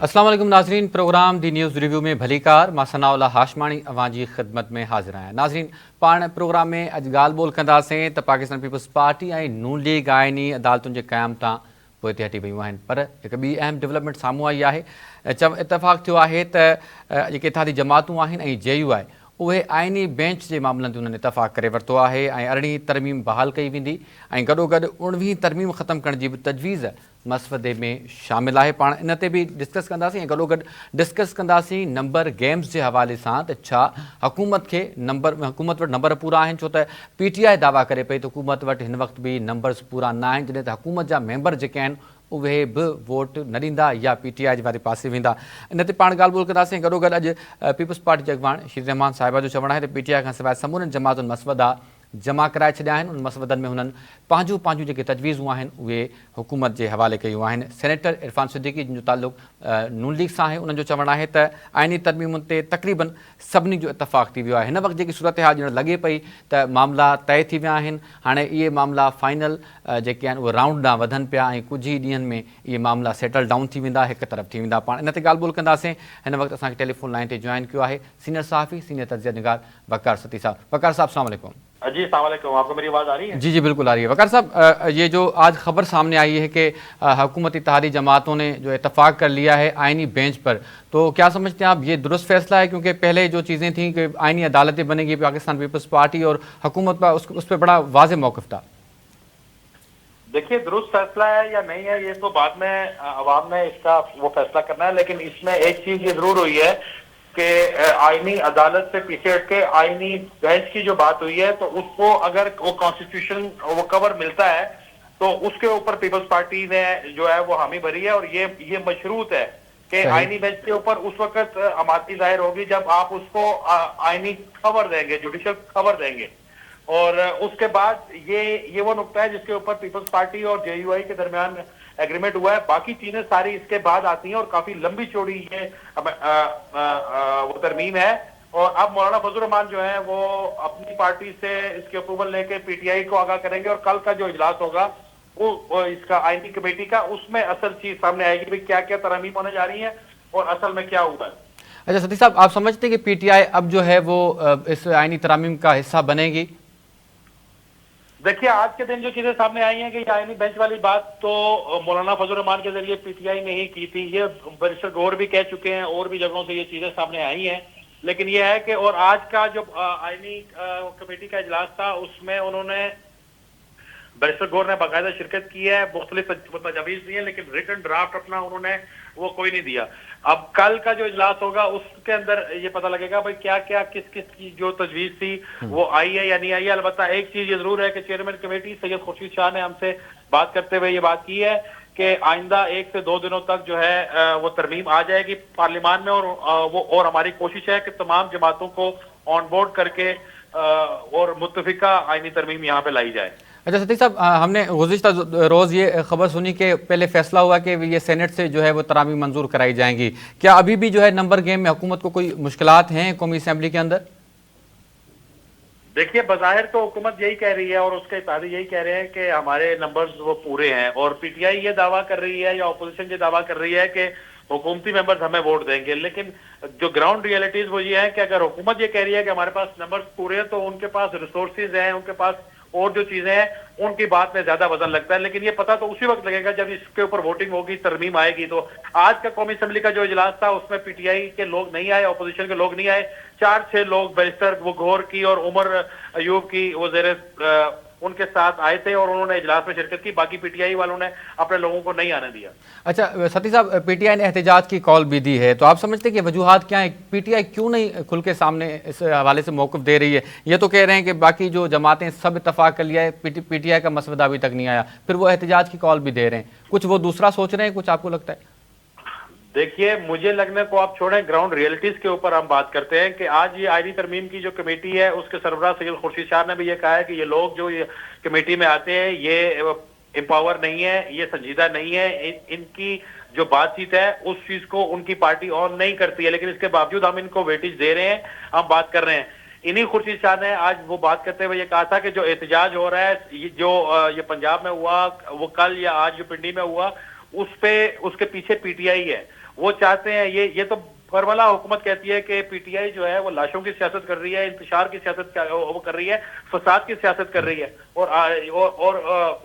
अस्सलाम वालेकुम नाज़रीन, प्रोग्राम दी न्यूज़ रिव्यू में भलीकार मां सनाउल्ला हाशमाणी अवां जी ख़िदमत में हाज़िर आहियां। नाज़रीन, पाण प्रोग्राम में अॼु ॻाल्हि ॿोल कंदासीं त पाकिस्तान पीपल्स पार्टी ऐं नून लीग आइनी अदालतुनि जे क़याम तां पोइ ते हटी वियूं आहिनि, पर हिकु ॿी अहम डेवलपमेंट साम्हूं आई आहे। इतफ़ाक़ थियो आहे त जेके इत्तेहादी जमातूं आहिनि ऐं JUI उहे आइनी बेंच जे मामलनि ते उन्हनि इतफ़ाक़ करे वरितो आहे ऐं 18वीं तरमीम बहाल कई वेंदी ऐं गॾोगॾु 19वीं तरमीम ख़तमु करण जी बि तजवीज़ मसवदे में शामिल आहे। पाण इन ते बि डिस्कस कंदासीं ऐं गॾोगॾु डिस्कस कंदासीं नंबर गेम्स जे हवाले सां त छा हुकूमत वटि नंबर पूरा आहिनि, छो त PTI दावा करे पई त हुकूमत वटि हिन वक़्तु बि नंबर्स पूरा न आहिनि, जॾहिं त हुकूमत जा मेंबर जेके आहिनि उहे बि वोट न ॾींदा या PTI जे वारे पासे वेंदा। इन ते पाण ॻाल्हि ॿोल कंदासीं। गॾोगॾु अॼु पीपल्स पार्टी जे अॻवान शीर रहमान साहिबा जो चवणु आहे त PTI खां सवाइ समूरनि जमातुनि मसवदा जमा कराए छॾिया आहिनि। उन मसवदनि में हुननि पंहिंजूं जेके तजवीज़ूं आहिनि उहे हुकूमत जे हवाले कयूं आहिनि। सेनेटर इरफान सिद्दीकी जिन जो ताल्लुक़ नून लीग सां आहे, उन्हनि जो चवणु आहे त आइनी तरमीमुनि ते तक़रीबन सभिनी जो इतफ़ाक़ थी वियो आहे। हिन वक़्तु जेकी सूरत हाल ॼण लॻे पई त मामला तइ थी विया आहिनि, हाणे इहे मामला फाइनल जेके आहिनि उहे राउंड ॾांहुं वधनि पिया ऐं कुझु ई ॾींहंनि में इहे मामला सेटल डाउन थी वेंदा, हिकु तरफ़ थी वेंदा। पाण इन ते ॻाल्हि ॿोल कंदासीं। हिन वक़्तु असांखे टेलीफोन लाइन ते जॉइन कयो आहे सीनियर सहाफ़ी, सीनियर तजिया निगार वक़ार सती साहब। वक़ार साहब अस्सलाम वालेकुम। जी अस्सलाम वालेकुम, आपको मेरी आवाज़ आ रही है? जी बिल्कुल आ रही है। वक़ार साहब, ये जो आज खबर सामने आई है कि हुकूमती इत्तेहादी जमातों ने जो इतफाक़ कर लिया है आइनी बेंच पर, तो क्या समझते हैं आप ये दुरुस्त फैसला है? क्योंकि पहले जो चीज़ें थी कि आइनी अदालतें बनेगी, पाकिस्तान पीपल्स पार्टी और हुकूमत का उस पर बड़ा वाज़ेह मौक़िफ़ था। देखिए, दुरुस्त फैसला है या नहीं है ये तो बाद में अवाम ने इसका वो फैसला करना है, लेकिन इसमें एक चीज ये जरूर हुई है कि आइनी अदालत से पीछे हट के आइनी बेंच की जो बात हुई है, तो उसको अगर वो कॉन्स्टिट्यूशन वो कवर मिलता है तो उसके ऊपर पीपल्स पार्टी ने जो है वो हामी भरी है और ये मशरूत है कि आइनी बेंच के ऊपर उस वक्त आमादी जाहिर होगी जब आप उसको आइनी खबर देंगे, जुडिशल खबर देंगे। और उसके बाद ये वो नुकता है जिसके ऊपर पीपल्स पार्टी और JUI के दरमियान एग्रीमेंट हुआ है। बाकी चीजें सारी इसके बाद आती हैं और काफी लंबी चौड़ी ये वो तरमीम है। और अब मौलाना फजल रहमान जो है वो अपनी पार्टी से इसके अप्रूवल लेके PTI को आगाह करेंगे और कल का जो इजलास होगा वो इसका आइनी कमेटी का, उसमें असल चीज सामने आएगी भाई क्या क्या तरमीम होने जा रही है और असल में क्या हुआ है। अच्छा सती साहब, आप समझते हैं कि PTI अब जो है वो इस आइनी तरमीम का हिस्सा बनेगी? देखिए, आज के दिन जो चीजें सामने आई हैं कि आइनी बेंच वाली बात तो मौलाना फजल रहमान के जरिए PTI ने ही की थी, ये बैरिस्टर गौहर भी कह चुके हैं और भी जगहों से ये चीजें सामने आई हैं। लेकिन ये है कि और आज का जो आइनी कमेटी का इजलास था उसमें उन्होंने बैरिस्टर गौहर ने बाकायदा शिरकत की है, मुख्तलिफ तजावीज़ दी है, लेकिन रिटन ड्राफ्ट अपना उन्होंने वो कोई नहीं दिया। अब कल का जो इजलास होगा उसके अंदर ये पता लगेगा भाई क्या क्या किस किस की जो तजवीज़ थी वो आई है या नहीं आई है। अलबत्ता एक चीज ये जरूर है कि चेयरमैन कमेटी सैयद खुर्शीद शाह ने हमसे बात करते हुए ये बात की है कि आइंदा 1 से 2 दिनों तक जो है वो तरमीम आ जाएगी पार्लियामान में और हमारी कोशिश है कि तमाम जमातों को ऑन बोर्ड करके और मुत्तफिका आइनी तरमीम यहाँ पे लाई जाए। अच्छा सतीश साहब, हमने गुज़िश्ता रोज़ ये खबर सुनी कि पहले फैसला हुआ कि ये सेनेट से जो है वो तरामीम मंजूर कराई जाएंगी। क्या अभी भी जो है नंबर गेम में हुकूमत को कोई मुश्किलात हैं कौमी असम्बली के अंदर? देखिए, बज़ाहिर तो हुकूमत यही कह रही है और उसके इत्तेहादी यही कह रहे हैं कि हमारे नंबर्स वो पूरे हैं और PTI ये दावा कर रही है या अपोजिशन ये दावा कर रही है कि हुकूमती मेंबर्स हमें वोट देंगे। लेकिन जो ग्राउंड रियलिटीज वो ये है कि अगर हुकूमत ये कह रही है कि हमारे पास नंबर्स पूरे हैं तो उनके पास रिसोर्सेज हैं, उनके पास और जो चीजें हैं उनकी बात में ज्यादा वजन लगता है। लेकिन ये पता तो उसी वक्त लगेगा जब इसके ऊपर वोटिंग होगी, तरमीम आएगी। तो आज का कौमी असम्बली का जो इजलास था उसमें PTI के लोग नहीं आए, अपोजिशन के लोग नहीं आए। 4-6 लोग बैरिस्टर वो गौहर की और उमर अयूब की वज़ीर उनके साथ आए थे और उन्होंने इजलास में शिरकत की। बाकी PTI वालों ने अपने लोगों को नहीं आने दिया। अच्छा सती साहब, PTI ने एहतजाज की कॉल भी दी है, तो आप समझते हैं कि वजूहात क्या है? PTI क्यों नहीं खुल के सामने इस हवाले से मौक़िफ़ दे रही है? ये तो कह रहे हैं कि बाकी जो जमातें सब इतफाक़ कर लिया है, PTI का मसवदा अभी तक नहीं आया, फिर वो एहतजाज की कॉल भी दे रहे हैं। कुछ वो दूसरा सोच रहे हैं, कुछ आपको लगता है? देखिए, मुझे लगने को आप छोड़ें, ग्राउंड रियलिटीज के ऊपर हम बात करते हैं कि आज ये आइनी तरमीम की जो कमेटी है उसके सरबराह सैयद खुर्शीद शाह ने भी ये कहा है कि ये लोग जो ये कमेटी में आते हैं ये एम्पावर नहीं है, ये संजीदा नहीं है, इनकी जो बातचीत है उस चीज को उनकी पार्टी ऑन नहीं करती है। लेकिन इसके बावजूद हम इनको वेटेज दे रहे हैं, हम बात कर रहे हैं। इन्हीं खुर्शीद शाह ने आज वो बात करते हुए ये कहा था कि जो एहतजाज हो रहा है ये पंजाब में हुआ, वो कल या आज जो पिंडी में हुआ, उसके पीछे PTI है। وہ چاہتے ہیں یہ تو فرملا حکومت کہتی ہے کہ پی ٹی آئی جو ہے وہ لاشوں کی سیاست کر رہی ہے, انتشار کی سیاست وہ کر رہی ہے, فساد کی سیاست کر رہی ہے, اور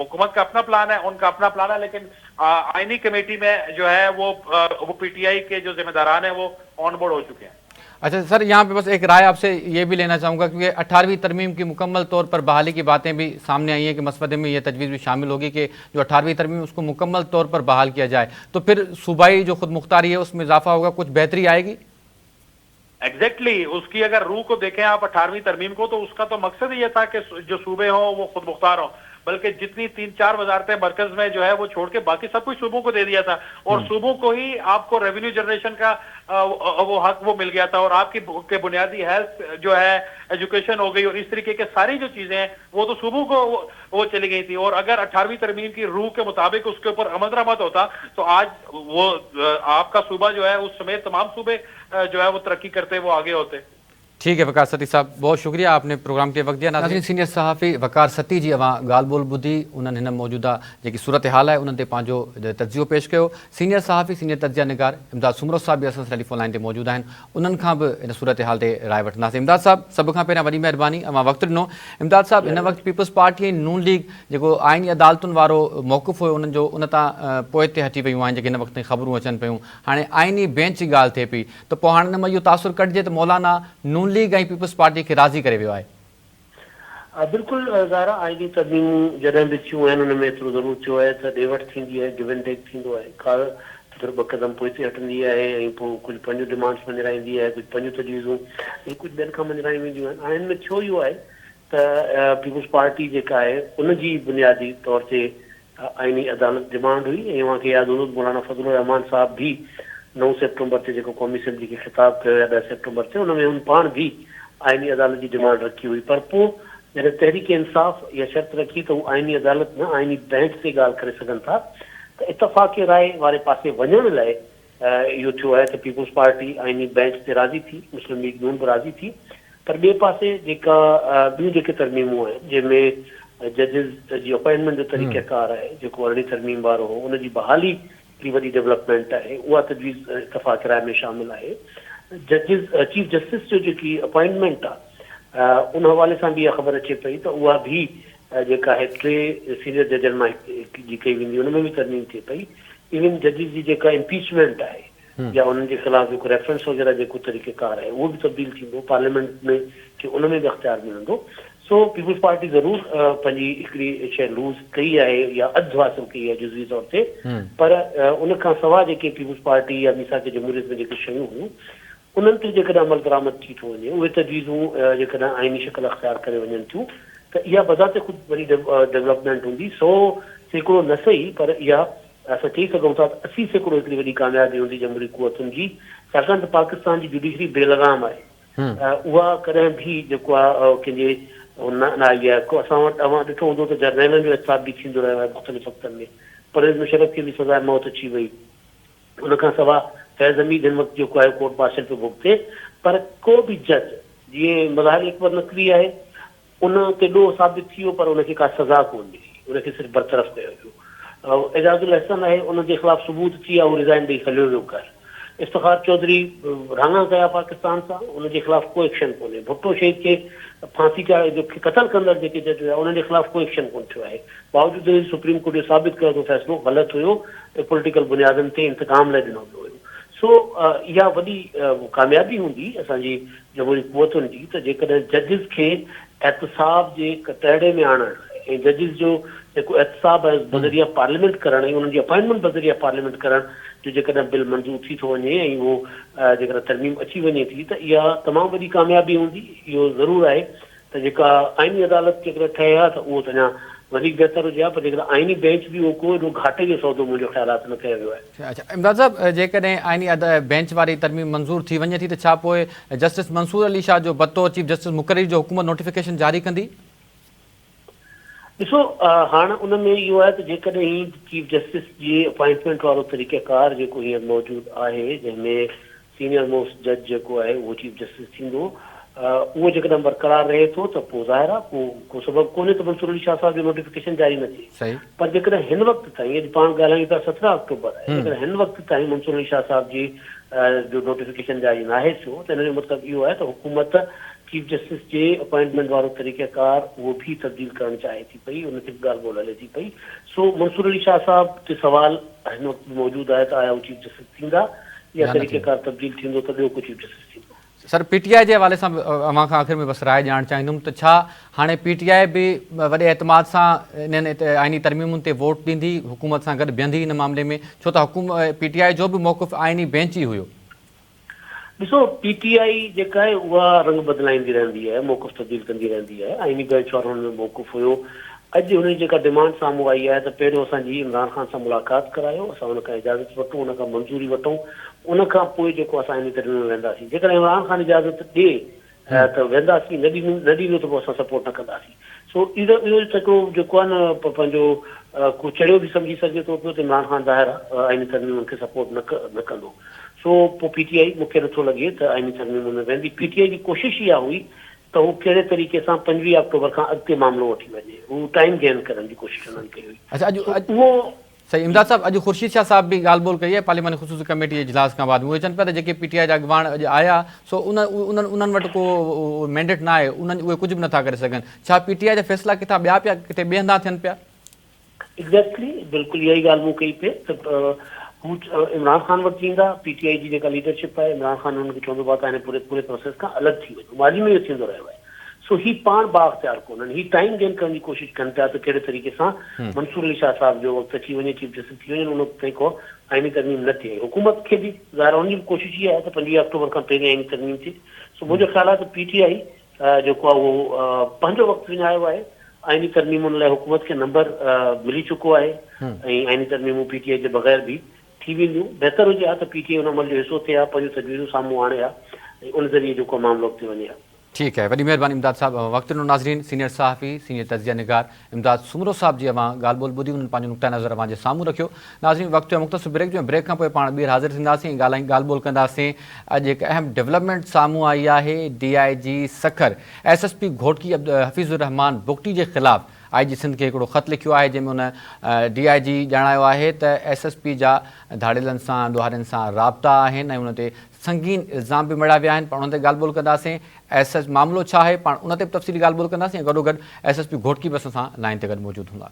حکومت کا اپنا پلان ہے, ان کا اپنا پلان ہے, لیکن آئینی کمیٹی میں جو ہے وہ پی ٹی آئی کے جو ذمہ داران ہیں وہ آن بورڈ ہو چکے ہیں. اچھا سر, یہاں پہ بس ایک رائے آپ سے یہ بھی لینا چاہوں گا کیونکہ 18ویں ترمیم کی مکمل طور پر بحالی کی باتیں بھی سامنے آئی ہیں کہ مسودے میں یہ تجویز بھی شامل ہوگی کہ جو 18ویں ترمیم اس کو مکمل طور پر بحال کیا جائے, تو پھر صوبائی جو خود مختاری ہے اس میں اضافہ ہوگا, کچھ بہتری آئے گی؟ ایگزیکٹلی اس کی اگر روح کو دیکھیں آپ 18ویں ترمیم کو, تو اس کا تو مقصد یہ تھا کہ جو صوبے ہوں وہ خود مختار ہوں, بلکہ جتنی 3-4 وزارتیں مرکز میں جو ہے وہ چھوڑ کے باقی سب کچھ صوبوں کو دے دیا تھا, اور صوبوں کو ہی آپ کو ریونیو جنریشن کا وہ حق وہ مل گیا تھا, اور آپ کی بنیادی ہیلتھ جو ہے ایجوکیشن ہو گئی, اور اس طریقے کے ساری جو چیزیں ہیں وہ تو صوبوں کو وہ چلی گئی تھی. اور اگر 18ویں ترمیم کی روح کے مطابق اس کے اوپر عمل درآمد ہوتا تو آج وہ آپ کا صوبہ جو ہے اس سمیت تمام صوبے جو ہے وہ ترقی کرتے وہ آگے ہوتے. ٹھیک ہے وقار ستی صاحب, بہت شکریہ آپ نے پروگرام کے وقت دیا. ناظرین, سینئر صحافی وقار ستی جی اواں ॻाल्हि ॿोल ॿुधी, उन्हनि हिन मौजूदा जेकी सूरत हाल आहे उन्हनि ते पंहिंजो तजियो पेश कयो. सीनियर सहाफ़ी सीनियर तजिया निगार इमदाद सुमरो साहब बि असां टेलीफोन लाइन ते मौजूदु आहिनि, उन्हनि खां बि हिन सूरत हाल ते राय वठंदासीं. इमदाद साहब, सभ खां पहिरियां वॾी महिरबानी अवां वक़्तु ॾिनो. इमदाद साहब, हिन वक़्तु पीपल्स पार्टी ऐं नून लीग जेको आइनी अदालतुनि वारो मौक़िफ़ हुयो उन्हनि जो उन तां पोइ ते हटी वियूं आहिनि, जेके हिन वक़्तु ताईं ख़बरूं अचनि पियूं. हाणे आइनी बेंच जी ॻाल्हि थिए पई, त पोइ हाणे हिन मां इहो तासुरु कढिजे त मौलाना नून लीग ऐं पीपल्स पार्टी खे राज़ी करे वियो आहे. बिल्कुलु ज़ारा, आइनी तर्मीमूं जॾहिं बि थियूं आहिनि उन में एतिरो ज़रूरु थियो आहे त ॾे वठि थींदी आहे, गिव एंड टेक थींदो आहे. का ॿ क़दम पोइ ते हटंदी आहे ऐं पोइ कुझु पंहिंजूं डिमांड्स मंझराईंदी आहे, कुझु पंहिंजूं तजवीज़ूं ऐं कुझु ॿियनि खां मंझरायूं वेंदियूं आहिनि. हाणे हिन में थियो इहो आहे त पीपल्स पार्टी जेका आहे उनजी बुनियादी तौर ते आइनी अदालत डिमांड हुई, ऐं उहा खे यादि हूंदो मौलाना फज़लुर रहमान साहब बि 9 सेप्टेम्बर ते जेको क़ौमी असेंबली खे ख़िताब कयो या 10 सेप्टेम्बर ते, उन में हुन पाण बि आइनी अदालत जी डिमांड रखी हुई. पर पोइ जॾहिं तहरीक इंसाफ़ इहा शर्त रखी त हू आइनी अदालत न आइनी बेंच ते ॻाल्हि करे सघनि था, त इतफ़ाक़ राय वारे पासे वञण लाइ इहो थियो आहे त पीपल्स पार्टी आइनी बेंच ते राज़ी थी, मुस्लिम लीग नून बि राज़ी थी. पर ॿिए पासे जेका ॿियूं जेके तरमीमूं आहिनि जंहिंमें जजिस जी अपॉइंटमेंट जो तरीक़ेकार आहे जेको अरिड़हीं तरमीम वारो हो, उनजी बहाली हिकिड़ी वॾी डेवलपमेंट आहे, उहा तजवीज़ इतफ़ाक़ राय में शामिल आहे. जजिस चीफ जस्टिस जो जेकी अपॉइंटमेंट आहे उन हवाले सां बि इहा ख़बर अचे पई त उहा बि जेका आहे 3 सीनियर जजनि मां जी कई वेंदी, उन में बि तरमीम थिए पई. इवन जजिस जी जेका इम्पीचमेंट आहे या उन्हनि जे ख़िलाफ़ जेको रेफरेंस वग़ैरह जेको तरीक़ेकार आहे उहो बि तब्दील थींदो, पार्लियामेंट में की उन में बि अख़्तियार मिलंदो. सो पीपल्स पार्टी ज़रूरु पंहिंजी हिकिड़ी शइ लूज़ कई आहे या अधु हासिल कई आहे जुज़वी तौर ते, पर उन खां सवाइ जेके पीपल्स पार्टी या मिसाक जमहूरियत में जेके शयूं हुयूं उन्हनि ते जेकॾहिं अमल दरामद थी थो वञे, उहे तजवीज़ूं जेकॾहिं आइनी शिकल अख़्तियार करे वञनि थियूं त इहा बज़ाते ख़ुदि वॾी डेवलपमेंट हूंदी. 100% न सही, पर इहा असां चई सघूं था त 80% हिकिड़ी वॾी कामयाबी हूंदी जमहूरी कुवतुनि जी, छाकाणि त पाकिस्तान जी जुडिशरी बेलगाम आहे. उहा कॾहिं बि जेको आहे कंहिंजे न आई आहे. असां वटि तव्हां ॾिठो हूंदो त जर्नलनि जो एहतिसाब बि थींदो रहियो आहे मुख़्तलिफ़ वक़्तनि में. परवेज़ मुशर्रफ खे बि सज़ाए मौत अची वई, उन खां सवाइ फैज़ हमीद हिन वक़्तु जेको आहे कोर्ट मार्शल पियो भुगते. पर को बि जज जीअं मज़ाहिर अकबर नक़वी आहे उन ते ॾोह साबित थी वियो, पर उनखे का सज़ा कोन मिली, उनखे सिर्फ़ु बरतरफ़ कयो वियो. एजाज़ुल अहसन आहे, उनजे ख़िलाफ़ सबूत थी आहे, उहो रिज़ाइन ॾेई हलियो वियो घर. इफ्तिखार चौधरी राङा कया पाकिस्तान सां, उनजे ख़िलाफ़ को एक्शन कोन्हे. भुट्टो शहीद खे फांसी चाढ़े क़तल कंदड़ जेके जज हुआ उन्हनि जे ख़िलाफ़ को एक्शन कोन थियो आहे. बावजूदि सुप्रीम कोर्ट जो साबित कयो त फ़ैसिलो ग़लति हुयो ऐं पॉलिटिकल बुनियादनि ते इंतकाम लाइ ॾिनो वियो हुयो. सो इहा वॾी कामयाबी हूंदी असांजी जमहूरी कुवतुनि जी त जेकॾहिं जजिस खे एहतिसाब जे कटहरे में आणणु ऐं जजिस जो जेको एहतिसाब आहे बज़रिया पार्लियामेंट करणु ऐं उन्हनि जी अपॉइंटमेंट बज़रिया पार्लियामेंट करणु जो जेकॾहिं बिल मंज़ूर थी थो वञे ऐं उहो जेकॾहिं तरमीम अची वञे थी त इहा तमामु वॾी कामयाबी हूंदी. इहो ज़रूरु आहे त जेका आइनी अदालत जेकॾहिं ठहे हा त उहो त अञा वधीक बहितर हुजे हा, पर जेकॾहिं आइनी बेंच बि उहो को एॾो घाटे जो सौदो मुंहिंजो ख़्यालात न कयो वियो आहे. अच्छा इमदाद साहब, जेकॾहिं आइनी बेंच वारी तरमीम मंज़ूर थी वञे थी त छा पोइ जस्टिस मंसूर अली शाह जो बतौर चीफ जस्टिस मुक़ररी जो हुकूमत नोटिफिकेशन जारी कंदी? ॾिसो, हाणे उन में इहो आहे त जेकॾहिं चीफ जस्टिस जी अपॉइंटमेंट वारो तरीक़ेकार जेको हींअर मौजूदु आहे जंहिंमें सीनियर मोस्ट जज जेको आहे उहो चीफ जस्टिस थींदो, उहो जेकॾहिं बरक़रार रहे थो त पोइ ज़ाहिर आहे को सबबु कोन्हे त मंसूर अली शाह साहिब जो नोटिफिकेशन जारी न थिए। सही पर जेकॾहिं हिन वक़्तु ताईं, अॼु पाण ॻाल्हायूं था 17 अक्टूबर आहे, जेकॾहिं हिन वक़्तु ताईं मंसूर अली शाह साहिब जी जो नोटिफिकेशन जारी न आहे थियो त हिन जो मतिलबु इहो आहे त हुकूमत चीफ जस्टिस जे अपॉइंटमेंट वारो तरीक़ेकार उहो बि तब्दील करणु चाहे थी पई, उन ते ॻाल्हि ॿोल हले थी पई। सो मंसूर अली शाह साहिब ते सवाल हिन वक़्तु मौजूदु आहे त आया उहे चीफ जस्टिस थींदा या तरीक़ेकार तब्दील थींदो त ॿियो को चीफ जस्टिस थींदो। सर पीटीआई जे हवाले सां अवां खां आख़िर में बस राय ॼाणणु चाहींदुमि त छा हाणे पीटीआई बि वॾे एतमाद सां इन्हनि आइनी तरमीमुनि ते वोट ॾींदी, हुकूमत सां गॾु बीहंदी हिन मामले में, छो त पीटीआई जो बि मौक़िफ़ आइनी बेंच ई हुयो? ॾिसो, पीटीआई जेका आहे उहा रंग बदिलाईंदी रहंदी आहे, मौक़िफ़ तब्दील कंदी रहंदी आहे। आइनी बेंच वारो हुन में मौक़िफ़ हुयो। अॼु हुनजी जेका डिमांड साम्हूं आई आहे त पहिरियों असांजी इमरान ख़ान सां मुलाक़ात करायो, असां हुन खां इजाज़त वठूं, हुन खां मंज़ूरी वठूं, उन खां पोइ जेको असां आइनी तरमीम में वेंदासीं। जेकॾहिं इमरान ख़ान इजाज़त ॾिए त वेंदासीं, न ॾींदो त पोइ असां सपोर्ट न कंदासीं। सो इहो हिकिड़ो जेको आहे न पंहिंजो को चढ़ियो बि सम्झी सघे थो पियो त इमरान ख़ान ज़ाहिर आहे आइनी तरमीमुनि खे सपोर्ट न कंदो। सो पोइ पीटीआई मूंखे नथो लॻे त आइनी तरमीमुनि में वेंदी। पीटीआई जी कोशिश इहा हुई त हू कहिड़े तरीक़े सां 25 अक्टूबर खां अॻिते मामिलो वठी वञे, हू टाइम गेन करण जी कोशिश हुननि कई हुई। अच्छा, उहो सही इमदाद साहब, अॼु ख़ुर्शीद शाह साहब भी ॻाल्हि ॿोल कई आहे पार्लियामानी ख़ुसूसी कमेटी जे इजलास खां बाद। उहे चवनि पिया त जेके पीटीआई जा अॻवान अॼु आया सो उन्हनि वटि को मैंडेट न आहे, उहे कुझु बि नथा करे सघनि। छा पीटीआई जा फ़ैसिला किथां ॿिया पिया किथे ॿिए हंधा थियनि पिया? एग्ज़ैक्टली, बिल्कुलु इहा ई ॻाल्हि मूं कई पे त हू इमरान ख़ान वटि ईंदा। पीटीआई जी जेका लीडरशिप आहे, इमरान ख़ान हुनखे चवंदो आहे त हाणे पूरे प्रोसेस खां अलॻि थी वञो। माली में इहो थींदो रहियो आहे। सो ही पाण बाख़्तियार कोन्हनि, ही टाइम गेन करण जी कोशिश कनि पिया त कहिड़े तरीक़े सां मंसूर अली शाह साहिब जो वक़्तु अची वञे, चीफ जस्टिस थी वञे, उन ताईं को आइनी तरमीम न थिए। हुकूमत खे बि ज़ाहिर हुनजी बि कोशिश इहा आहे त 25 अक्टूबर खां पहिरीं आइनी तरमीम थिए। सो मुंहिंजो ख़्यालु आहे त पीटीआई जेको आहे उहो पंहिंजो वक़्तु विञायो आहे। आइनी तरमीमुनि लाइ हुकूमत खे नंबर मिली चुको आहे ऐं आइनी तरमीमूं पीटीआई जे बग़ैर बि थी वेंदियूं। बहितर हुजे हा त पीटीआई हुन अमल जो हिसो थिए हा, पंहिंजो तजवीज़ूं साम्हूं आणे हा ऐं उन ज़रिए जेको मामिलो अॻिते वञे हा। ठीक है, वॾी महिरबानी इमदाद साहब। वक़्तु ॾिनो। नाज़रीन, सीनियर सहाफ़ी, सीनियर तज़िया निगार इमदाद सुमरो साहब जी अवां ॻाल्हि ॿोल ॿुधी, उन्हनि पंहिंजो नुक़्ता नज़र अवां जे साम्हूं रखियो। नाज़रीन, वक़्तु मुख़्तसर ब्रेक जो, ब्रेक खां पोइ पाण ॿीहर हाज़िर थींदासीं, ॻाल्हि ॿोल कंदासीं। अॼु हिकु अहम डेवलपमेंट साम्हूं आई आहे। DIG सखर SSP घोटकी हफ़ीज़ुर रहमान बुगटी जे ख़िलाफ़ IG सिंध खे हिकिड़ो ख़त लिखियो आहे, जंहिंमें हुन DIG ॼाणायो आहे त SSP जा धाड़ेलनि सां ॾोहारियुनि सां राब्ता आहिनि ऐं उन ते संगीन इल्ज़ाम बि मढ़िया विया आहिनि। पाण उन ते ॻाल्हि ॿोल कंदासीं। मामिलो छा आहे, पाण उन ते बि तफ़सीली ॻाल्हि ॿोल कंदासीं। गॾोगॾु SSP घोटकी बि असां सां लाइन ते गॾु मौजूदु हूंदा।